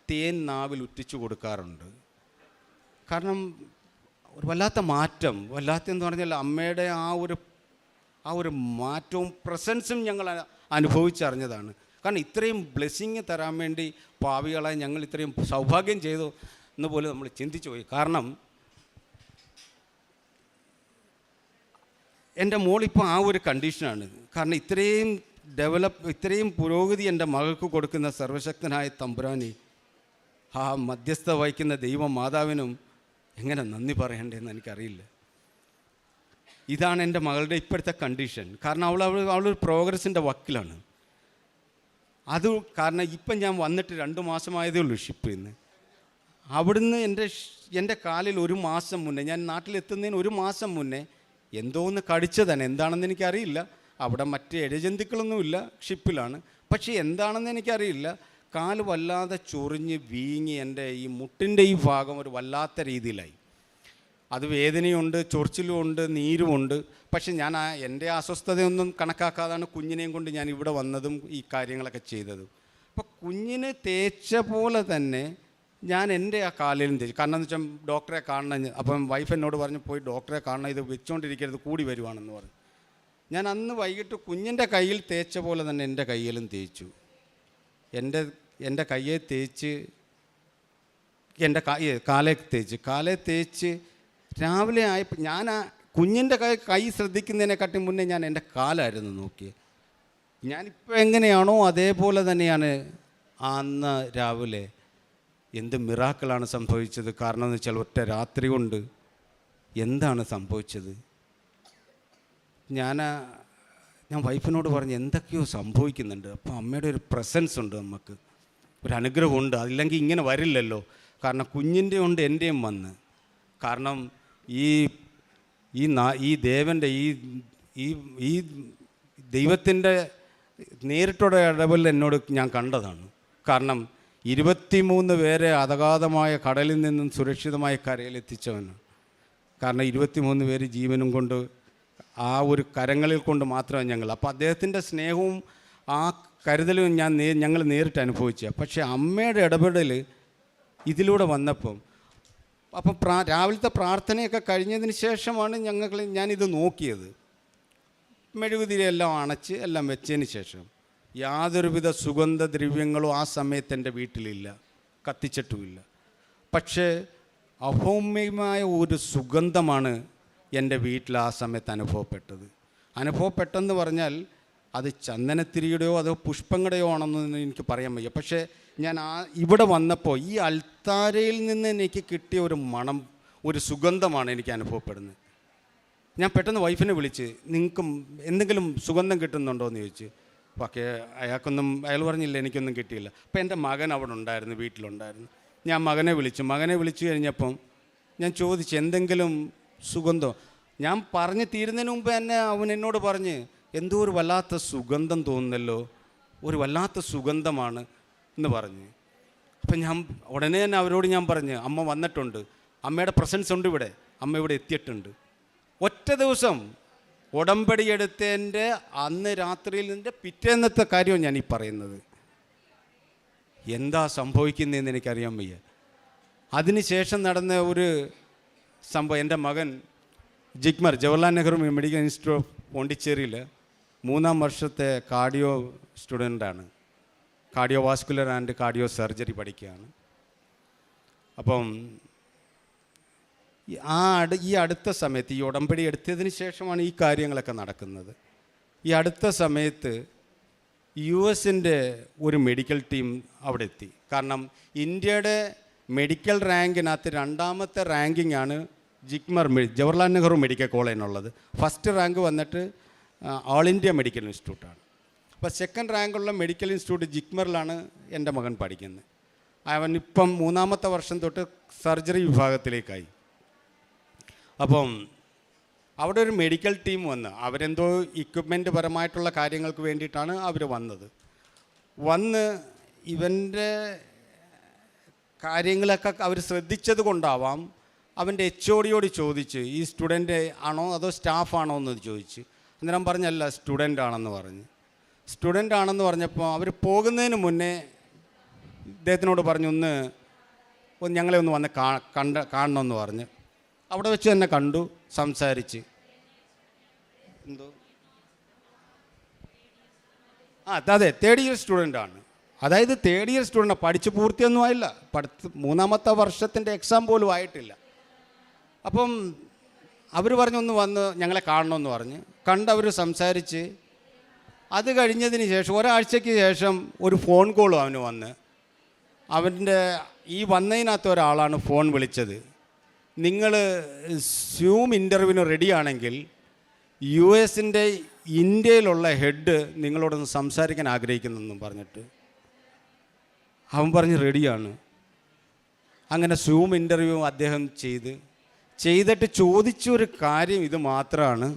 Speaker 1: തേൻ നാവിൽ ഉറ്റിച്ചു കൊടുക്കാറുണ്ട്. കാരണം ഒരു വല്ലാത്ത മാറ്റം, വല്ലാത്തെന്ന് പറഞ്ഞാൽ അമ്മയുടെ ആ ഒരു മാറ്റവും പ്രസൻസും ഞങ്ങൾ അനുഭവിച്ചറിഞ്ഞതാണ്. കാരണം ഇത്രയും ബ്ലെസ്സിങ് തരാൻ വേണ്ടി പാവികളായി ഞങ്ങൾ ഇത്രയും സൗഭാഗ്യം ചെയ്തു എന്ന് പോലും നമ്മൾ ചിന്തിച്ചു പോയി. കാരണം എൻ്റെ മോളിപ്പോൾ ആ ഒരു കണ്ടീഷനാണ്. കാരണം ഇത്രയും പുരോഗതി എൻ്റെ മകൾക്ക് കൊടുക്കുന്ന സർവശക്തനായ തമ്പുരാനെ, ആ മധ്യസ്ഥ വഹിക്കുന്ന ദൈവമാതാവിനും എങ്ങനെ നന്ദി പറയേണ്ടതെന്ന് എനിക്കറിയില്ല. ഇതാണ് എൻ്റെ മകളുടെ ഇപ്പോഴത്തെ കണ്ടീഷൻ. കാരണം അവളൊരു പ്രോഗ്രസിൻ്റെ വക്കിലാണ്. കാരണം ഇപ്പം ഞാൻ വന്നിട്ട് 2 മാസമായതേ ഉള്ളൂ ഷിപ്പിൽ നിന്ന്. അവിടുന്ന് എൻ്റെ കാലിൽ 1 മാസം മുന്നേ, ഞാൻ നാട്ടിലെത്തുന്നതിന് 1 മാസം മുന്നേ എന്തോ ഒന്ന് കടിച്ചതാണ്. എന്താണെന്ന് എനിക്കറിയില്ല. അവിടെ മറ്റ് ഇഴജന്തുക്കളൊന്നുമില്ല, ഷിപ്പിലാണ്. പക്ഷേ എന്താണെന്ന് എനിക്കറിയില്ല, കാല് വല്ലാതെ ചൊറിഞ്ഞ് വീങ്ങി എൻ്റെ ഈ മുട്ടിൻ്റെ ഈ ഭാഗം ഒരു വല്ലാത്ത രീതിയിലായി. അത് വേദനയുണ്ട്, ചൊറിച്ചിലുമുണ്ട്, നീരുമുണ്ട്. പക്ഷെ ഞാൻ എൻ്റെ അസ്വസ്ഥതയൊന്നും കണക്കാക്കാതാണ് കുഞ്ഞിനെയും കൊണ്ട് ഞാൻ ഇവിടെ വന്നതും ഈ കാര്യങ്ങളൊക്കെ ചെയ്തതും. അപ്പോൾ കുഞ്ഞിന് തേച്ച പോലെ തന്നെ ഞാൻ എൻ്റെ ആ കാലിലും തേച്ചു. കാരണം എന്ന് വെച്ചാൽ ഡോക്ടറെ കാണണം. അപ്പം വൈഫ് എന്നോട് പറഞ്ഞു, പോയി ഡോക്ടറെ കാണണം, ഇത് വെച്ചുകൊണ്ടിരിക്കരുത്, കൂടി വരുവാണെന്ന് പറഞ്ഞു. ഞാൻ അന്ന് വൈകിട്ട് കുഞ്ഞിൻ്റെ കയ്യിൽ തേച്ച പോലെ തന്നെ എൻ്റെ കയ്യിലും തേച്ചു. എൻ്റെ കയ്യെ തേച്ച്, എൻ്റെ കാലേ തേച്ച് രാവിലെ ആയപ്പോൾ ഞാൻ ആ കുഞ്ഞിൻ്റെ കൈ ശ്രദ്ധിക്കുന്നതിനെക്കാട്ടി മുന്നേ ഞാൻ എൻ്റെ കാലായിരുന്നു നോക്കിയത്. ഞാനിപ്പോൾ എങ്ങനെയാണോ അതേപോലെ തന്നെയാണ് അന്ന് രാവിലെ. എന്ത് മിറാക്കിളാണ് സംഭവിച്ചത്. കാരണം എന്ന് വെച്ചാൽ ഒറ്റ രാത്രി കൊണ്ട് എന്താണ് സംഭവിച്ചത്. ഞാൻ വൈഫിനോട് പറഞ്ഞ് എന്തൊക്കെയോ സംഭവിക്കുന്നുണ്ട്. അപ്പോൾ അമ്മയുടെ ഒരു പ്രസൻസ് ഉണ്ട്, നമുക്ക് ഒരു അനുഗ്രഹമുണ്ട്. അതില്ലെങ്കിൽ ഇങ്ങനെ വരില്ലല്ലോ. കാരണം കുഞ്ഞിൻ്റെ ഉണ്ട് എൻ്റെയും വന്ന്. കാരണം ഈ ദേവൻ്റെ ഈ ദൈവത്തിൻ്റെ നേരിട്ടുള്ള ഇടപെടൽ എന്നോട് ഞാൻ കണ്ടതാണ്. കാരണം 23 പേരെ അഗാധമായ കടലിൽ നിന്നും സുരക്ഷിതമായ കരയിലെത്തിച്ചവനാണ്. കാരണം 23 പേര് ജീവനും കൊണ്ട് ആ ഒരു കരങ്ങളിൽ കൊണ്ട് മാത്രമേ ഞങ്ങൾ. അപ്പോൾ അദ്ദേഹത്തിൻ്റെ സ്നേഹവും ആ കരുതലും ഞങ്ങൾ നേരിട്ട് അനുഭവിച്ച. പക്ഷേ അമ്മയുടെ ഇടപെടൽ ഇതിലൂടെ വന്നപ്പം അപ്പം രാവിലത്തെ പ്രാർത്ഥനയൊക്കെ കഴിഞ്ഞതിന് ശേഷമാണ് ഞാനിത് നോക്കിയത്. മെഴുകുതിരിയെല്ലാം അണച്ച് എല്ലാം വെച്ചതിന് ശേഷം യാതൊരുവിധ സുഗന്ധദ്രവ്യങ്ങളും ആ സമയത്ത് എൻ്റെ വീട്ടിലില്ല, കത്തിച്ചിട്ടുമില്ല. പക്ഷേ അഭൗമ്യമായ ഒരു സുഗന്ധമാണ് എൻ്റെ വീട്ടിൽ ആ സമയത്ത് അനുഭവപ്പെട്ടെന്ന് പറഞ്ഞാൽ അത് ചന്ദനത്തിരിയുടെയോ അതോ പുഷ്പങ്ങളുടെയോ ആണെന്ന് എനിക്ക് പറയാൻ വയ്യ. പക്ഷേ ഞാൻ ഇവിടെ വന്നപ്പോൾ ഈ അൾത്താരയിൽ നിന്ന് എനിക്ക് കിട്ടിയ ഒരു മണം, ഒരു സുഗന്ധമാണ് എനിക്ക് അനുഭവപ്പെടുന്നത്. ഞാൻ പെട്ടെന്ന് വൈഫിനെ വിളിച്ച്, നിങ്ങൾക്ക് എന്തെങ്കിലും സുഗന്ധം കിട്ടുന്നുണ്ടോ എന്ന് ചോദിച്ചു. പക്ഷേ അയാൾ പറഞ്ഞില്ല, എനിക്കൊന്നും കിട്ടിയില്ല. അപ്പോൾ എൻ്റെ മകൻ അവിടെ ഉണ്ടായിരുന്നു, വീട്ടിലുണ്ടായിരുന്നു. ഞാൻ മകനെ വിളിച്ചു കഴിഞ്ഞപ്പം ഞാൻ ചോദിച്ചു, എന്തെങ്കിലും സുഗന്ധം? ഞാൻ പറഞ്ഞ് തീരുന്നതിന് മുമ്പ് തന്നെ അവൻ എന്നോട് പറഞ്ഞ്, എന്തോ ഒരു വല്ലാത്ത സുഗന്ധം തോന്നുന്നല്ലോ, ഒരു വല്ലാത്ത സുഗന്ധമാണ് എന്ന് പറഞ്ഞ്. അപ്പം ഞാൻ ഉടനെ തന്നെ അവരോട് ഞാൻ പറഞ്ഞ്, അമ്മ വന്നിട്ടുണ്ട്, അമ്മയുടെ പ്രസൻസ് ഉണ്ട് ഇവിടെ, അമ്മ ഇവിടെ എത്തിയിട്ടുണ്ട്. ഒറ്റ ദിവസം ഉടമ്പടി എടുത്തതിൻ്റെ അന്ന് രാത്രിയിൽ നിൻ്റെ പിറ്റേന്നത്തെ കാര്യമാണ് ഞാൻ ഈ പറയുന്നത്. എന്താ സംഭവിക്കുന്നതെന്ന് എനിക്കറിയാൻ വയ്യ. അതിനുശേഷം നടന്ന ഒരു സംഭവം, എൻ്റെ മകൻ JIPMER, Jawaharlal Nehru medical institute of പോണ്ടിച്ചേരിയിൽ 3ാം വർഷത്തെ കാർഡിയോ സ്റ്റുഡൻ്റാണ്. കാർഡിയോവാസ്കുലർ ആൻഡ് കാർഡിയോ സർജറി പഠിക്കുകയാണ്. അപ്പം ഈ അടുത്ത സമയത്ത്, ഈ ഉടമ്പടി എടുത്തതിന് ശേഷമാണ് ഈ കാര്യങ്ങളൊക്കെ നടക്കുന്നത്. ഈ അടുത്ത സമയത്ത് US-ൻ്റെ ഒരു മെഡിക്കൽ ടീം അവിടെ എത്തി. കാരണം ഇന്ത്യയുടെ മെഡിക്കൽ റാങ്കിനകത്ത് 2ാമത്തെ റാങ്കിങ് ആണ് ജവഹർലാൽ നെഹ്റു മെഡിക്കൽ കോളേജിനുള്ളത്. ഫസ്റ്റ് റാങ്ക് വന്നിട്ട് ഓൾ ഇന്ത്യ മെഡിക്കൽ ഇൻസ്റ്റിറ്റ്യൂട്ടാണ്. അപ്പോൾ സെക്കൻഡ് റാങ്കുള്ള മെഡിക്കൽ ഇൻസ്റ്റിറ്റ്യൂട്ട് ജിഗ്മറിലാണ് എൻ്റെ മകൻ പഠിക്കുന്നത്. അവൻ ഇപ്പം 3ാമത്തെ വർഷം തൊട്ട് സർജറി വിഭാഗത്തിലേക്കായി. അപ്പം അവിടെ ഒരു മെഡിക്കൽ ടീം അവരെന്തോ ഇക്വിപ്മെൻറ്റ് പരമായിട്ടുള്ള കാര്യങ്ങൾക്ക് വേണ്ടിയിട്ടാണ് അവർ വന്ന് ഇവൻ്റെ കാര്യങ്ങളൊക്കെ അവർ ശ്രദ്ധിച്ചത് കൊണ്ടാവാം അവൻ്റെ HOD ചോദിച്ച്, ഈ സ്റ്റുഡൻ്റ് ആണോ അതോ സ്റ്റാഫാണോ എന്ന് ചോദിച്ച്. അന്നേരം പറഞ്ഞല്ല, സ്റ്റുഡൻ്റ് ആണെന്ന് പറഞ്ഞപ്പോൾ അവർ പോകുന്നതിന് മുന്നേ ഇദ്ദേഹത്തിനോട് പറഞ്ഞു, ഞങ്ങളെ ഒന്ന് വന്ന് കാണണമെന്ന് പറഞ്ഞ് അവിടെ വെച്ച് തന്നെ കണ്ടു, സംസാരിച്ച്. അതെ, 3rd ഇയർ സ്റ്റുഡൻ്റാണ്. അതായത് 3rd ഇയർ സ്റ്റുഡൻ്റ്, പഠിച്ച് പൂർത്തിയൊന്നും ആയില്ല, 3ാമത്തെ വർഷത്തിൻ്റെ എക്സാം പോലും ആയിട്ടില്ല. അപ്പം അവർ പറഞ്ഞു, വന്ന് ഞങ്ങളെ കാണണമെന്ന് പറഞ്ഞ് കണ്ടവർ സംസാരിച്ച്. അത് കഴിഞ്ഞതിന് ശേഷം ഒരാഴ്ചയ്ക്ക് ശേഷം ഒരു ഫോൺ കോളും അവന് അവൻ്റെ ഈ വന്നതിനകത്ത് ഒരാളാണ് ഫോൺ വിളിച്ചത്. നിങ്ങൾ സൂം ഇൻ്റർവ്യൂവിന് റെഡിയാണെങ്കിൽ US-ൻ്റെ ഇന്ത്യയിലുള്ള ഹെഡ് നിങ്ങളോടൊന്ന് സംസാരിക്കാൻ ആഗ്രഹിക്കുന്നെന്നും പറഞ്ഞിട്ട് അവൻ പറഞ്ഞ് റെഡിയാണ്. അങ്ങനെ സൂം ഇൻ്റർവ്യൂ അദ്ദേഹം ചെയ്തിട്ട് ചോദിച്ചൊരു കാര്യം ഇത് മാത്രമാണ്,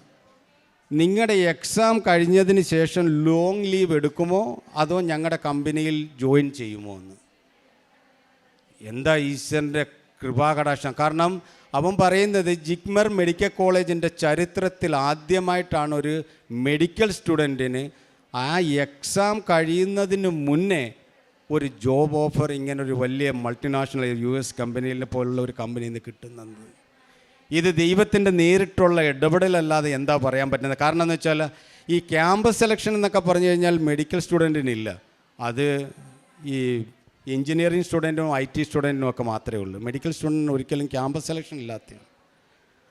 Speaker 1: നിങ്ങളുടെ എക്സാം കഴിഞ്ഞതിന് ശേഷം ലോങ് ലീവ് എടുക്കുമോ അതോ ഞങ്ങളുടെ കമ്പനിയിൽ ജോയിൻ ചെയ്യുമോ എന്ന്. എന്താ ഈശ്വരൻ്റെ കൃപാകടാക്ഷം. കാരണം അവൻ പറയുന്നത് ജിഗ്മർ മെഡിക്കൽ കോളേജിൻ്റെ ചരിത്രത്തിൽ ആദ്യമായിട്ടാണ് ഒരു മെഡിക്കൽ സ്റ്റുഡൻറ്റിന് ആ എക്സാം കഴിയുന്നതിന് മുന്നേ ഒരു ജോബ് ഓഫർ ഇങ്ങനൊരു വലിയ മൾട്ടിനാഷണൽ US കമ്പനിയിൽ പോലുള്ള ഒരു കമ്പനിയിൽ നിന്ന് കിട്ടുന്നത്. ഇത് ദൈവത്തിൻ്റെ നേരിട്ടുള്ള ഇടപെടലല്ലാതെ എന്താ പറയാൻ പറ്റുന്നത്? കാരണം എന്ന് വെച്ചാൽ ഈ ക്യാമ്പസ് സെലക്ഷൻ എന്നൊക്കെ പറഞ്ഞു കഴിഞ്ഞാൽ മെഡിക്കൽ സ്റ്റുഡൻറ്റിനില്ല, അത് ഈ എഞ്ചിനീയറിംഗ് സ്റ്റുഡൻറ്റിനും IT സ്റ്റുഡൻറ്റിനും ഒക്കെ മാത്രമേ ഉള്ളൂ. മെഡിക്കൽ സ്റ്റുഡൻറ്റിന് ഒരിക്കലും ക്യാമ്പസ് സെലക്ഷൻ ഇല്ലാത്തതാണ്.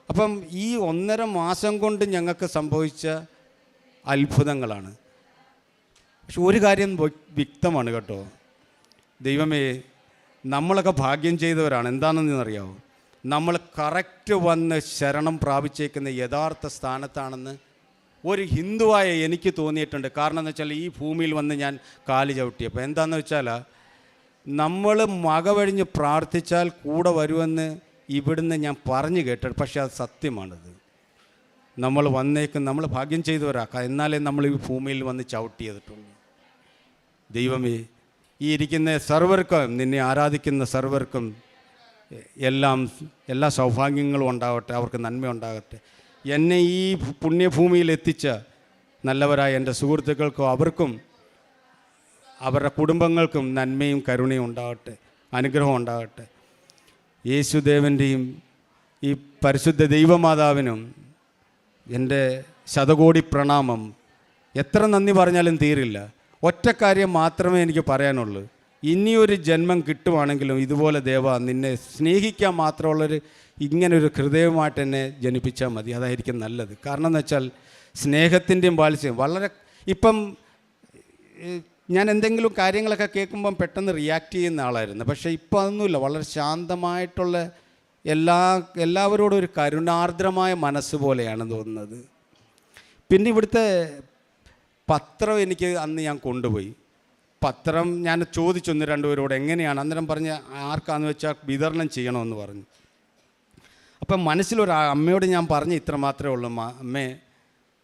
Speaker 1: അപ്പം ഈ 1.5 മാസം കൊണ്ട് ഞങ്ങൾക്ക് സംഭവിച്ച അത്ഭുതങ്ങളാണ്. പക്ഷെ ഒരു കാര്യം വ്യക്തമാണ് കേട്ടോ, ദൈവമേ, നമ്മളൊക്കെ ഭാഗ്യം ചെയ്തവരാണ്. എന്താണെന്ന് അറിയാമോ? നമ്മൾ കറക്റ്റ് വന്ന് ശരണം പ്രാപിച്ചേക്കുന്ന യഥാർത്ഥ സ്ഥാനത്താണെന്ന് ഒരു ഹിന്ദുവായ എനിക്ക് തോന്നിയിട്ടുണ്ട്. കാരണം എന്ന് വെച്ചാൽ ഈ ഭൂമിയിൽ വന്ന് ഞാൻ കാല് ചവിട്ടിയപ്പോൾ എന്താണെന്ന് വെച്ചാൽ, നമ്മൾ മകവഴിഞ്ഞ് പ്രാർത്ഥിച്ചാൽ കൂടെ വരുമെന്ന് ഇവിടുന്ന് ഞാൻ പറഞ്ഞു കേട്ടു. പക്ഷേ അത് സത്യമാണത്. നമ്മൾ നമ്മൾ ഭാഗ്യം ചെയ്തവരാക്കാം, എന്നാലേ നമ്മൾ ഈ ഭൂമിയിൽ വന്ന് ചവിട്ടിയതിട്ടുള്ളൂ. ദൈവമേ, ഈ ഇരിക്കുന്ന സർവർക്കും, നിന്നെ ആരാധിക്കുന്ന സർവർക്കും എല്ലാ സൗഭാഗ്യങ്ങളും ഉണ്ടാകട്ടെ, അവർക്ക് നന്മ ഉണ്ടാകട്ടെ. എന്നെ ഈ പുണ്യഭൂമിയിൽ എത്തിച്ച നല്ലവരായ എൻ്റെ സുഹൃത്തുക്കൾക്കും അവർക്കും അവരുടെ കുടുംബങ്ങൾക്കും നന്മയും കരുണയും ഉണ്ടാകട്ടെ, അനുഗ്രഹം ഉണ്ടാകട്ടെ. യേശുദേവൻ്റെയും ഈ പരിശുദ്ധ ദൈവമാതാവിനും എൻ്റെ ശതകോടി പ്രണാമം. എത്ര നന്ദി പറഞ്ഞാലും തീരില്ല. ഒറ്റ കാര്യം മാത്രമേ എനിക്ക് പറയാനുള്ളൂ. ഇനിയൊരു ജന്മം കിട്ടുവാണെങ്കിലും ഇതുപോലെ ദേവ നിന്നെ സ്നേഹിക്കാൻ മാത്രമുള്ളൊരു ഇങ്ങനൊരു ഹൃദയമായിട്ട് എന്നെ ജനിപ്പിച്ചാൽ മതി. അതായിരിക്കും നല്ലത്. കാരണം എന്ന് വെച്ചാൽ സ്നേഹത്തിൻ്റെയും വാത്സ്യം വളരെ ഇപ്പം ഞാൻ എന്തെങ്കിലും കാര്യങ്ങളൊക്കെ കേൾക്കുമ്പം പെട്ടെന്ന് റിയാക്ട് ചെയ്യുന്ന ആളായിരുന്നു. പക്ഷേ ഇപ്പോൾ അതൊന്നുമില്ല. വളരെ ശാന്തമായിട്ടുള്ള എല്ലാവരോടും ഒരു കരുണാർദ്രമായ മനസ്സ് പോലെയാണ് തോന്നുന്നത്. പിന്നെ ഇവിടുത്തെ പത്രം എനിക്ക് അന്ന് ഞാൻ കൊണ്ടുപോയി. പത്രം ഞാൻ ചോദിച്ചു 1-2 പേരോട് എങ്ങനെയാണ്. അന്നേരം പറഞ്ഞ് ആർക്കാന്ന് വെച്ചാൽ വിതരണം ചെയ്യണമെന്ന് പറഞ്ഞു. അപ്പം മനസ്സിലൊരു അമ്മയോട് ഞാൻ പറഞ്ഞു ഇത്ര മാത്രമേ ഉള്ളൂ, അമ്മേ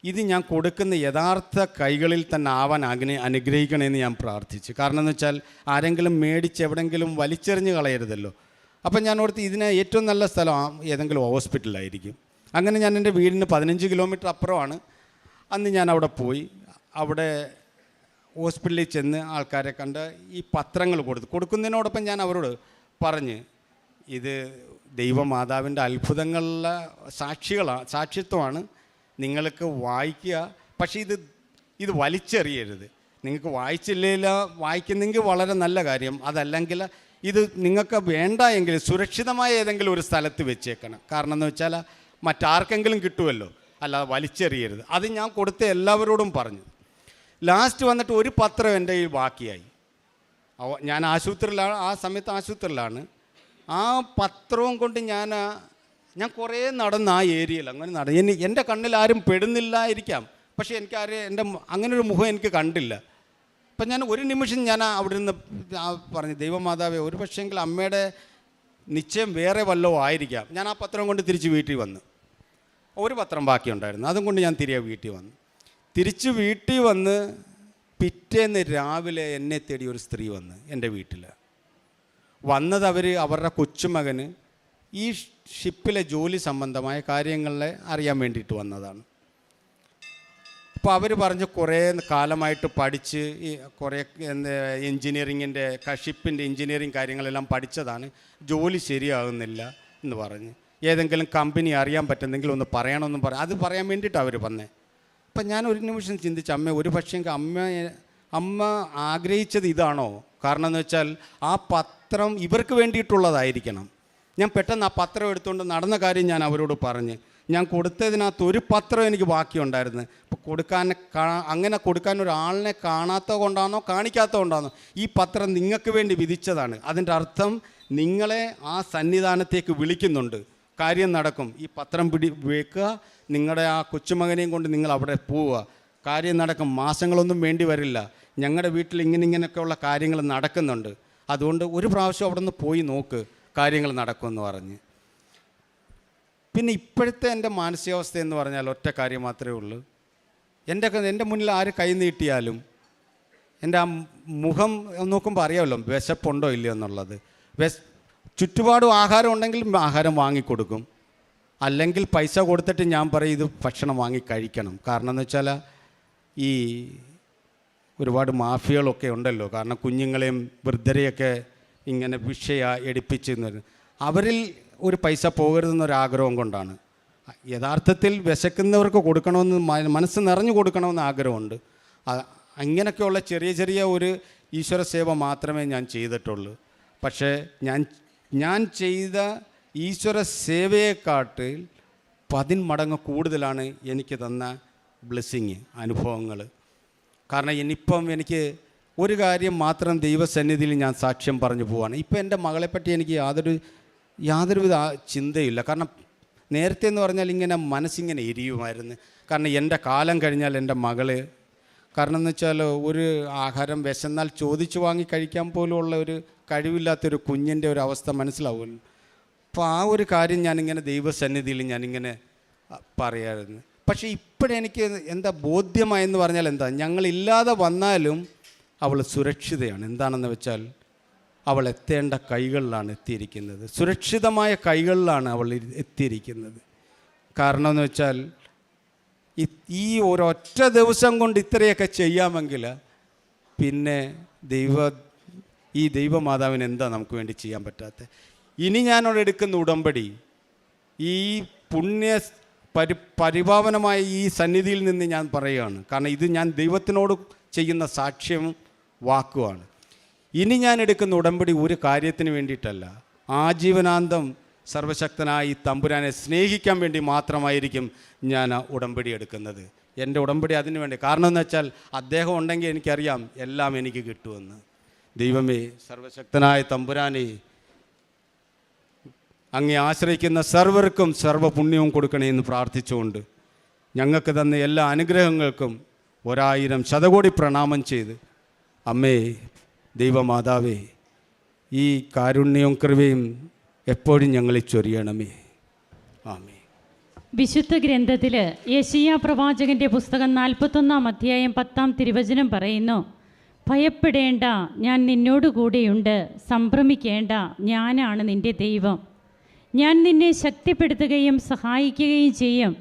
Speaker 1: ഇത് ഞാൻ കൊടുക്കുന്ന യഥാർത്ഥ കൈകളിൽ തന്നെ ആവാൻ അനുഗ്രഹിക്കണമെന്ന് ഞാൻ പ്രാർത്ഥിച്ചു. കാരണം എന്ന് വെച്ചാൽ ആരെങ്കിലും മേടിച്ച് എവിടെയെങ്കിലും വലിച്ചെറിഞ്ഞ് കളയരുതല്ലോ. അപ്പം ഞാൻ ഓർത്ത് ഇതിന് ഏറ്റവും നല്ല സ്ഥലം ഏതെങ്കിലും ഹോസ്പിറ്റലായിരിക്കും. അങ്ങനെ ഞാൻ എൻ്റെ വീടിന് 15 കിലോമീറ്റർ അപ്പുറമാണ്. അന്ന് ഞാൻ അവിടെ പോയി. അവിടെ ഹോസ്പിറ്റലിൽ ചെന്ന് ആൾക്കാരെ കണ്ട് ഈ പത്രങ്ങൾ കൊടുക്കുന്നതിനോടൊപ്പം ഞാൻ അവരോട് പറഞ്ഞ് ഇത് ദൈവമാതാവിൻ്റെ അത്ഭുതങ്ങളിലെ സാക്ഷിത്വമാണ്, നിങ്ങൾക്ക് വായിക്കുക. പക്ഷേ ഇത് വലിച്ചെറിയരുത്. നിങ്ങൾക്ക് വായിക്കുന്നെങ്കിൽ വളരെ നല്ല കാര്യം. അതല്ലെങ്കിൽ ഇത് നിങ്ങൾക്ക് വേണ്ട എങ്കിൽ സുരക്ഷിതമായ ഏതെങ്കിലും ഒരു സ്ഥലത്ത് വെച്ചേക്കണം. കാരണം എന്ന് വെച്ചാൽ മറ്റാർക്കെങ്കിലും കിട്ടുമല്ലോ, അല്ലാതെ വലിച്ചെറിയരുത്. അത് ഞാൻ കൊടുത്ത എല്ലാവരോടും പറഞ്ഞു. ലാസ്റ്റ് വന്നിട്ട് ഒരു പത്രം എൻ്റെ കയ്യിൽ ബാക്കിയായി. ഞാൻ ആശുപത്രിയിലാണ്, ആ സമയത്ത് ആശുപത്രിയിലാണ്. ആ പത്രവും കൊണ്ട് ഞാൻ കുറേ നടന്ന് ആ ഏരിയയിൽ അങ്ങനെ എൻ്റെ കണ്ണിൽ ആരും പെടുന്നില്ലായിരിക്കാം. പക്ഷേ എൻ്റെ അങ്ങനൊരു മുഖം എനിക്ക് കണ്ടില്ല. അപ്പം ഞാൻ ഒരു നിമിഷം ഞാൻ അവിടെ നിന്ന് പറഞ്ഞു, ദൈവമാതാവേ ഒരു പക്ഷേങ്കിൽ അമ്മയുടെ നിശ്ചയം വേറെ വല്ലതും ആയിരിക്കാം. ഞാൻ ആ പത്രം കൊണ്ട് തിരിച്ച് വീട്ടിൽ വന്നു. ഒരു പത്രം ബാക്കിയുണ്ടായിരുന്നു, അതും കൊണ്ട് ഞാൻ തിരിച്ച് വീട്ടിൽ വന്ന് പിറ്റേന്ന് രാവിലെ എന്നെ തേടി ഒരു സ്ത്രീ വന്ന് എൻ്റെ വീട്ടിൽ വന്നത്. അവരുടെ കൊച്ചുമകന് ഈ ഷിപ്പിലെ ജോലി സംബന്ധമായ കാര്യങ്ങളെ അറിയാൻ വേണ്ടിയിട്ട് വന്നതാണ്. അപ്പോൾ അവർ പറഞ്ഞ് കുറേ കാലമായിട്ട് പഠിച്ച് കുറേ എൻജിനീയറിങ്ങിൻ്റെ ഷിപ്പിൻ്റെ എൻജിനീയറിങ് കാര്യങ്ങളെല്ലാം പഠിച്ചതാണ്, ജോലി ശരിയാകുന്നില്ല എന്ന് പറഞ്ഞ് ഏതെങ്കിലും കമ്പനി അറിയാൻ പറ്റുന്നെങ്കിൽ ഒന്ന് പറയണമെന്നും അത് പറയാൻ വേണ്ടിയിട്ടാണ് അവർ വന്നേ. അപ്പം ഞാൻ ഒരു നിമിഷം ചിന്തിച്ചു, ഒരു പക്ഷേ അമ്മ ആഗ്രഹിച്ചത് ഇതാണോ? കാരണം എന്ന് വെച്ചാൽ ആ പത്രം ഇവർക്ക് വേണ്ടിയിട്ടുള്ളതായിരിക്കണം. ഞാൻ പെട്ടെന്ന് ആ പത്രം എടുത്തുകൊണ്ട് നടന്ന കാര്യം ഞാൻ അവരോട് പറഞ്ഞ്, ഞാൻ കൊടുത്തതിനകത്ത് ഒരു പത്രം എനിക്ക് ബാക്കിയുണ്ടായിരുന്നു. ഇപ്പോൾ അങ്ങനെ കൊടുക്കാൻ ഒരാളിനെ കാണാത്തത് കൊണ്ടാണോ കാണിക്കാത്തത് കൊണ്ടാണോ ഈ പത്രം നിങ്ങൾക്ക് വേണ്ടി വിധിച്ചതാണ്. അതിൻ്റെ അർത്ഥം നിങ്ങളെ ആ സന്നിധാനത്തേക്ക് വിളിക്കുന്നുണ്ട്, കാര്യം നടക്കും. ഈ പത്രം വെക്കുക, നിങ്ങളുടെ ആ കൊച്ചുമകനെയും കൊണ്ട് നിങ്ങൾ അവിടെ പോവുക, കാര്യം നടക്കും. മാസങ്ങളൊന്നും വേണ്ടി വരില്ല. ഞങ്ങളുടെ വീട്ടിൽ ഇങ്ങനെയൊക്കെയുള്ള കാര്യങ്ങൾ നടക്കുന്നുണ്ട്. അതുകൊണ്ട് ഒരു പ്രാവശ്യം അവിടെ നിന്ന് പോയി നോക്ക്, കാര്യങ്ങൾ നടക്കുമെന്ന് പറഞ്ഞ്. പിന്നെ ഇപ്പോഴത്തെ എൻ്റെ മാനസികാവസ്ഥ എന്ന് പറഞ്ഞാൽ ഒറ്റ കാര്യം മാത്രമേ ഉള്ളൂ. എൻ്റെ മുന്നിൽ ആര് കൈ നീട്ടിയാലും എൻ്റെ ആ മുഖം നോക്കുമ്പോൾ അറിയാമല്ലോ വിശപ്പുണ്ടോ ഇല്ലയോ എന്നുള്ളത്. ചുറ്റുപാടും ആഹാരം ഉണ്ടെങ്കിൽ ആഹാരം വാങ്ങിക്കൊടുക്കും, അല്ലെങ്കിൽ പൈസ കൊടുത്തിട്ട് ഞാൻ പറയും ഇത് ഭക്ഷണം വാങ്ങി കഴിക്കണം. കാരണം എന്ന് വെച്ചാൽ ഈ ഒരുപാട് മാഫിയകളൊക്കെ ഉണ്ടല്ലോ. കാരണം കുഞ്ഞുങ്ങളെയും വൃദ്ധരെയൊക്കെ ഇങ്ങനെ എടുപ്പിച്ച് അവരിൽ ഒരു പൈസ പോകരുതെന്നൊരാഗ്രഹം കൊണ്ടാണ്. യഥാർത്ഥത്തിൽ വിശക്കുന്നവർക്ക് കൊടുക്കണമെന്ന് മനസ്സ് നിറഞ്ഞു കൊടുക്കണമെന്ന് ആഗ്രഹമുണ്ട്. അങ്ങനെയൊക്കെയുള്ള ചെറിയ ഒരു ഈശ്വര സേവ മാത്രമേ ഞാൻ ചെയ്തിട്ടുള്ളൂ. പക്ഷേ ഞാൻ ചെയ്ത ഈശ്വര സേവയെക്കാട്ടിൽ 10 മടങ്ങ് കൂടുതലാണ് എനിക്ക് തന്ന ബ്ലെസ്സിങ് അനുഭവങ്ങൾ. കാരണം ഇനിയിപ്പം എനിക്ക് ഒരു കാര്യം മാത്രം ദൈവസന്നിധിയിൽ ഞാൻ സാക്ഷ്യം പറഞ്ഞു പോവാണ്. ഇപ്പം എൻ്റെ മകളെപ്പറ്റി എനിക്ക് യാതൊരുവിധ ചിന്തയില്ല. കാരണം നേരത്തെ എന്ന് പറഞ്ഞാൽ ഇങ്ങനെ മനസ്സിങ്ങനെ എരിയുമായിരുന്നു. കാരണം എൻ്റെ കാലം കഴിഞ്ഞാൽ എൻ്റെ മകള്, കാരണം എന്ന് വെച്ചാൽ ഒരു ആഹാരം വിശന്നാൽ ചോദിച്ചു വാങ്ങി കഴിക്കാൻ പോലുമുള്ള ഒരു കഴിവില്ലാത്തൊരു കുഞ്ഞിൻ്റെ ഒരു അവസ്ഥ മനസ്സിലാവുമല്ലോ. അപ്പോൾ ആ ഒരു കാര്യം ഞാനിങ്ങനെ ദൈവസന്നിധിയിൽ ഞാനിങ്ങനെ പറയാമായിരുന്നു. പക്ഷേ ഇപ്പോഴെനിക്ക് എന്താ ബോധ്യമായെന്ന് പറഞ്ഞാൽ എന്താ, ഞങ്ങളില്ലാതെ വന്നാലും അവൾ സുരക്ഷിതയാണ്. എന്താണെന്ന് വെച്ചാൽ അവൾ എത്തേണ്ട കൈകളിലാണ് എത്തിയിരിക്കുന്നത്, സുരക്ഷിതമായ കൈകളിലാണ് അവൾ എത്തിയിരിക്കുന്നത്. കാരണം എന്ന് വെച്ചാൽ ഈ ഒരൊറ്റ ദിവസം കൊണ്ട് ഇത്രയൊക്കെ ചെയ്യാമെങ്കിൽ പിന്നെ ഈ ദൈവമാതാവിന് എന്താ നമുക്ക് വേണ്ടി ചെയ്യാൻ പറ്റാത്തത്? ഇനി ഞാനോട് എടുക്കുന്ന ഉടമ്പടി ഈ പരിപാവനമായ ഈ സന്നിധിയിൽ നിന്ന് ഞാൻ പറയുകയാണ്. കാരണം ഇത് ഞാൻ ദൈവത്തിനോട് ചെയ്യുന്ന സാക്ഷ്യം വാക്കുമാണ്. ഇനി ഞാൻ എടുക്കുന്ന ഉടമ്പടി ഒരു കാര്യത്തിന് വേണ്ടിയിട്ടല്ല, ആജീവനാന്തം സർവശക്തനായ ഈ തമ്പുരാനെ സ്നേഹിക്കാൻ വേണ്ടി മാത്രമായിരിക്കും ഞാൻ ഉടമ്പടി എടുക്കുന്നത്. എൻ്റെ ഉടമ്പടി അതിനു വേണ്ടി. കാരണം എന്ന് വെച്ചാൽ അദ്ദേഹം ഉണ്ടെങ്കിൽ എനിക്കറിയാം എല്ലാം എനിക്ക് കിട്ടുമെന്ന്. ദൈവമേ, സർവശക്തനായ തമ്പുരാനെ, അങ്ങേ ആശ്രയിക്കുന്ന സർവർക്കും സർവ്വപുണ്യവും കൊടുക്കണേ എന്ന് പ്രാർത്ഥിച്ചുകൊണ്ട് ഞങ്ങൾക്ക് തന്ന എല്ലാ അനുഗ്രഹങ്ങൾക്കും 1000 ശതകോടി പ്രണാമം ചെയ്ത്, അമ്മേ ദൈവമാതാവേ, ഈ കാരുണ്യവും കൃപയും എപ്പോഴും ഞങ്ങളിൽ ചൊരിയണമേ. ആമേ.
Speaker 2: വിശുദ്ധ ഗ്രന്ഥത്തിൽ യെശയ്യാ പ്രവാചകൻ്റെ പുസ്തകം 41-ാം അധ്യായം 10-ാം തിരുവചനം പറയുന്നു, ഭയപ്പെടേണ്ട, ഞാൻ നിന്നോട് കൂടെയുണ്ട്, സംഭ്രമിക്കേണ്ട, ഞാനാണ് നിൻ്റെ ദൈവം. ഞാൻ നിന്നെ ശക്തിപ്പെടുത്തുകയും സഹായിക്കുകയും ചെയ്യും.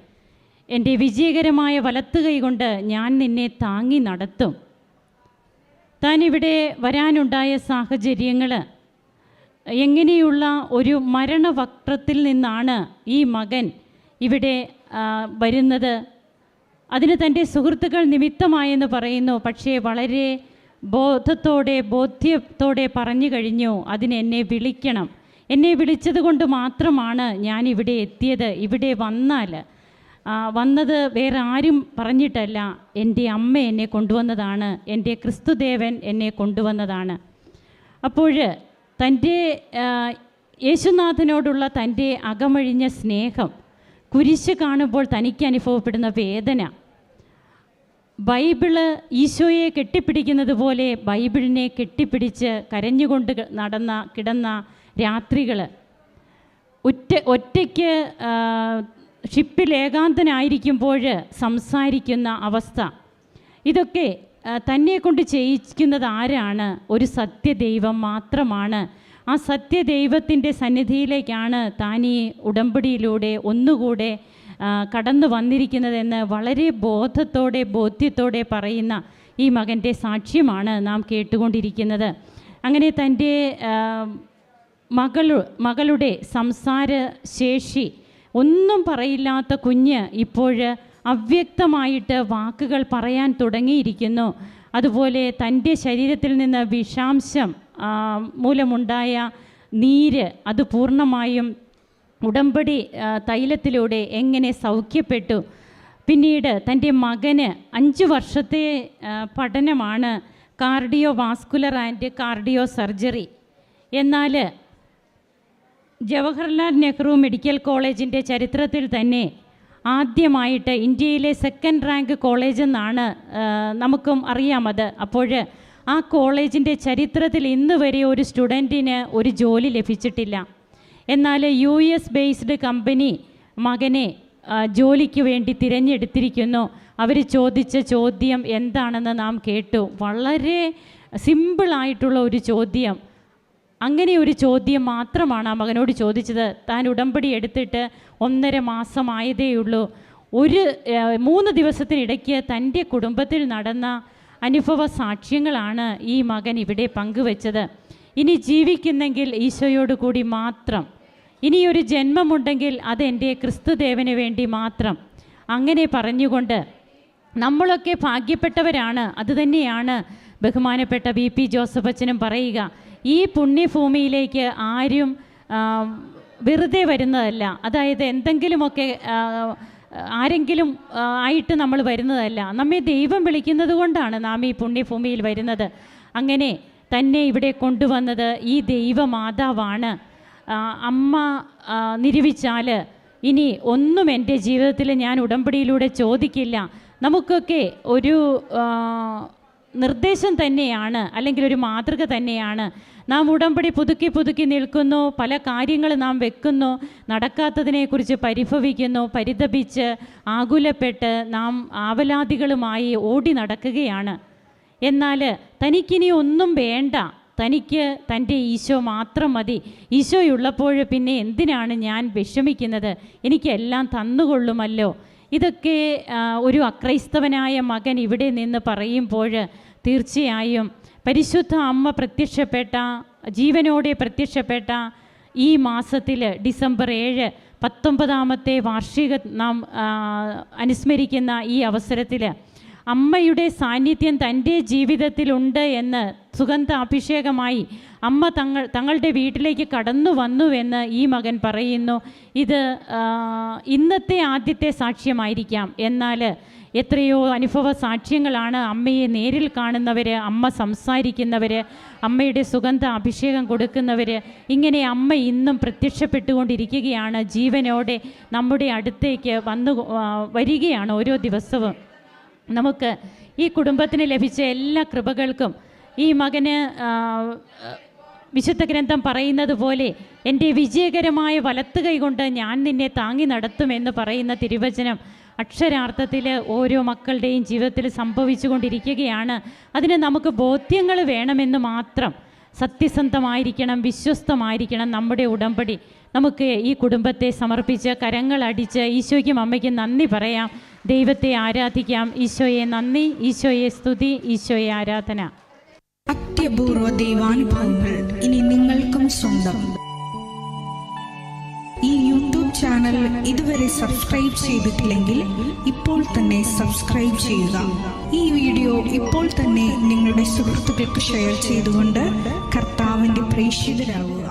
Speaker 2: എൻ്റെ വിജയകരമായ വലത്തുകൈ കൊണ്ട് ഞാൻ നിന്നെ താങ്ങി നടത്തും. താൻ ഇവിടെ വരാനുണ്ടായ സാഹചര്യങ്ങൾ, എങ്ങനെയുള്ള ഒരു മരണവക്രത്തിൽ നിന്നാണ് ഈ മകൻ ഇവിടെ വരുന്നത്, അതിന് തൻ്റെ സുഹൃത്തുക്കൾ നിമിത്തമായെന്ന് പറയുന്നു. പക്ഷേ വളരെ ബോധ്യത്തോടെ പറഞ്ഞു കഴിഞ്ഞു, അതിന് എന്നെ വിളിക്കണം, എന്നെ വിളിച്ചത് കൊണ്ട് മാത്രമാണ് ഞാൻ ഇവിടെ എത്തിയത്. ഇവിടെ വന്നത് വേറെ ആരും പറഞ്ഞിട്ടല്ല, എൻ്റെ അമ്മ എന്നെ കൊണ്ടുവന്നതാണ്, എൻ്റെ ക്രിസ്തുദേവൻ എന്നെ കൊണ്ടുവന്നതാണ്. അപ്പോൾ തൻ്റെ യേശുനാഥനോടുള്ള തൻ്റെ അകമഴിഞ്ഞ സ്നേഹം, കുരിശ് കാണുമ്പോൾ തനിക്ക് അനുഭവപ്പെടുന്ന വേദന, ബൈബിള് ഈശോയെ കെട്ടിപ്പിടിക്കുന്നത് പോലെ ബൈബിളിനെ കെട്ടിപ്പിടിച്ച് കരഞ്ഞുകൊണ്ട് കിടന്ന രാത്രികൾ, ഒറ്റയ്ക്ക് ഷിപ്പിൽ ഏകാന്തനായിരിക്കുമ്പോൾ സംസാരിക്കുന്ന അവസ്ഥ, ഇതൊക്കെ തന്നെ കൊണ്ട് ചെയ്യിക്കുന്നത് ആരാണ്? ഒരു സത്യദൈവം മാത്രമാണ്. ആ സത്യദൈവത്തിൻ്റെ സന്നിധിയിലേക്കാണ് താൻ ഈ ഉടമ്പടിയിലൂടെ ഒന്നുകൂടെ കടന്നു വന്നിരിക്കുന്നതെന്ന് വളരെ ബോധ്യത്തോടെ പറയുന്ന ഈ മകൻ്റെ സാക്ഷ്യമാണ് നാം കേട്ടുകൊണ്ടിരിക്കുന്നത്. അങ്ങനെ തൻ്റെ മകളുടെ സംസാര ശേഷി, ഒന്നും പറയില്ലാത്ത കുഞ്ഞ് ഇപ്പോൾ അവ്യക്തമായിട്ട് വാക്കുകൾ പറയാൻ തുടങ്ങിയിരിക്കുന്നു. അതുപോലെ തൻ്റെ ശരീരത്തിൽ നിന്ന് വിഷാംശം മൂലമുണ്ടായ നീര്, അത് പൂർണ്ണമായും ഉടമ്പടി തൈലത്തിലൂടെ എങ്ങനെ സൗഖ്യപ്പെട്ടു. പിന്നീട് തൻ്റെ മകന് 5 വർഷത്തെ പഠനമാണ് cardio vascular and cardio surgery. എന്നാൽ ജവഹർലാൽ നെഹ്റു മെഡിക്കൽ കോളേജിൻ്റെ ചരിത്രത്തിൽ തന്നെ ആദ്യമായിട്ട് ഇന്ത്യയിലെ 2nd റാങ്ക് കോളേജ് എന്നാണ് നമുക്കും അറിയാമത്. അപ്പോൾ ആ കോളേജിൻ്റെ ചരിത്രത്തിൽ ഇന്ന് വരെ ഒരു സ്റ്റുഡൻറ്റിന് ഒരു ജോലി ലഭിച്ചിട്ടില്ല. എന്നാൽ US ബേസ്ഡ് കമ്പനി മകനെ ജോലിക്ക് വേണ്ടി തിരഞ്ഞെടുത്തിരിക്കുന്നു. അവർ ചോദിച്ച ചോദ്യം എന്താണെന്ന് നാം കേട്ടു. വളരെ സിമ്പിളായിട്ടുള്ള ഒരു ചോദ്യം. അങ്ങനെ ഒരു ചോദ്യം മാത്രമാണ് ആ മകനോട് ചോദിച്ചത്. താൻ ഉടമ്പടി എടുത്തിട്ട് 1.5 മാസമായതേയുള്ളൂ. 3 ദിവസത്തിനിടയ്ക്ക് തൻ്റെ കുടുംബത്തിൽ നടന്ന അനുഭവ സാക്ഷ്യങ്ങളാണ് ഈ മകൻ ഇവിടെ പങ്കുവച്ചത്. ഇനി ജീവിക്കുന്നെങ്കിൽ ഈശോയോട് കൂടി മാത്രം, ഇനിയൊരു ജന്മമുണ്ടെങ്കിൽ അതെൻ്റെ ക്രിസ്തുദേവന് വേണ്ടി മാത്രം. അങ്ങനെ പറഞ്ഞുകൊണ്ട് നമ്മളൊക്കെ ഭാഗ്യപ്പെട്ടവരാണ്. അതുതന്നെയാണ് ബഹുമാനപ്പെട്ട BP ജോസഫ് അച്ഛനും പറയുക. ഈ പുണ്യഭൂമിയിലേക്ക് ആരും വെറുതെ വരുന്നതല്ല. അതായത് എന്തെങ്കിലുമൊക്കെ ആരെങ്കിലും ആയിട്ട് നമ്മൾ വരുന്നതല്ല. നമ്മെ ദൈവം വിളിക്കുന്നത് കൊണ്ടാണ് നാം ഈ പുണ്യഭൂമിയിൽ വരുന്നത്. അങ്ങനെ തന്നെ ഇവിടെ കൊണ്ടുവന്നത് ഈ ദൈവമാതാവാണ്. അമ്മ നിരൂപിച്ചാൽ ഇനി ഒന്നും എൻ്റെ ജീവിതത്തിൽ ഞാൻ ഉടമ്പടിയിലൂടെ ചോദിക്കില്ല. നമുക്കൊക്കെ ഒരു നിർദ്ദേശം തന്നെയാണ്, അല്ലെങ്കിൽ ഒരു മാതൃക തന്നെയാണ്. നാം ഉടമ്പടി പുതുക്കി നിൽക്കുന്നു, പല കാര്യങ്ങൾ നാം വെക്കുന്നു, നടക്കാത്തതിനെക്കുറിച്ച് പരിഭവിക്കുന്നു, പരിതപിച്ച് ആകുലപ്പെട്ട് നാം ആവലാദികളുമായി ഓടി നടക്കുകയാണ്. എന്നാൽ തനിക്കിനി ഒന്നും വേണ്ട, തനിക്ക് തൻ്റെ ഈശോ മാത്രം മതി. ഈശോയുള്ളപ്പോൾ പിന്നെ എന്തിനാണ് ഞാൻ വിഷമിക്കുന്നത്? എനിക്കെല്ലാം തന്നുകൊള്ളുമല്ലോ. ഇതൊക്കെ ഒരു അക്രൈസ്തവനായ മകൻ ഇവിടെ നിന്ന് പറയുമ്പോൾ തീർച്ചയായും പരിശുദ്ധ അമ്മ പ്രത്യക്ഷപ്പെട്ട, ജീവനോടെ പ്രത്യക്ഷപ്പെട്ട ഈ മാസത്തിൽ ഡിസംബർ 7 19ാമത്തെ വാർഷിക നാം അനുസ്മരിക്കുന്ന ഈ അവസരത്തിൽ അമ്മയുടെ സാന്നിധ്യം തൻ്റെ ജീവിതത്തിലുണ്ട് എന്ന് സുഗന്ധാഭിഷേകമായി അമ്മ തങ്ങളുടെ വീട്ടിലേക്ക് കടന്നു വന്നുവെന്ന് ഈ മകൻ പറയുന്നു. ഇത് ഇന്നത്തെ ആദ്യത്തെ സാക്ഷ്യമായിരിക്കാം, എന്നാൽ എത്രയോ അനുഭവ സാക്ഷ്യങ്ങളാണ് അമ്മയെ നേരിൽ കാണുന്നവർ, അമ്മ സംസാരിക്കുന്നവർ, അമ്മയുടെ സുഗന്ധ അഭിഷേകം കൊടുക്കുന്നവർ. ഇങ്ങനെ അമ്മ ഇന്നും പ്രത്യക്ഷപ്പെട്ടുകൊണ്ടിരിക്കുകയാണ്, ജീവനോടെ നമ്മുടെ അടുത്തേക്ക് വരികയാണ് ഓരോ ദിവസവും. നമുക്ക് ഈ കുടുംബത്തിന് ലഭിച്ച എല്ലാ കൃപകൾക്കും ഈ മകന് വിശുദ്ധ ഗ്രന്ഥം പറയുന്നത് പോലെ എൻ്റെ വിജയകരമായ വലത്ത് കൈകൊണ്ട് ഞാൻ നിന്നെ താങ്ങി നടത്തുമെന്ന് പറയുന്ന തിരുവചനം അക്ഷരാർത്ഥത്തിൽ ഓരോ മക്കളുടെയും ജീവിതത്തിൽ സംഭവിച്ചു കൊണ്ടിരിക്കുകയാണ്. അതിന് നമുക്ക് ബോധ്യങ്ങൾ വേണമെന്ന് മാത്രം. സത്യസന്ധമായിരിക്കണം, വിശ്വസ്തമായിരിക്കണം നമ്മുടെ ഉടമ്പടി. നമുക്ക് ഈ കുടുംബത്തെ സമർപ്പിച്ച് കരങ്ങളടിച്ച് ഈശോയ്ക്കും അമ്മയ്ക്കും നന്ദി പറയാം, ദൈവത്തെ ആരാധിക്കാം. ഈശോയെ നന്ദി, ഈശോയെ സ്തുതി, ഈശോയെ ആരാധന.
Speaker 3: അത്യപൂർവ ദൈവാനുഭവങ്ങൾ ഇനി നിങ്ങൾക്കും സ്വന്തം. ഈ യൂട്യൂബ് ചാനൽ ഇതുവരെ സബ്സ്ക്രൈബ് ചെയ്തിട്ടില്ലെങ്കിൽ ഇപ്പോൾ തന്നെ സബ്സ്ക്രൈബ് ചെയ്യുക. ഈ വീഡിയോ ഇപ്പോൾ തന്നെ നിങ്ങളുടെ സുഹൃത്തുക്കൾക്ക് ഷെയർ ചെയ്തുകൊണ്ട് കർത്താവിൻ്റെ പ്രേക്ഷിതരാകുക.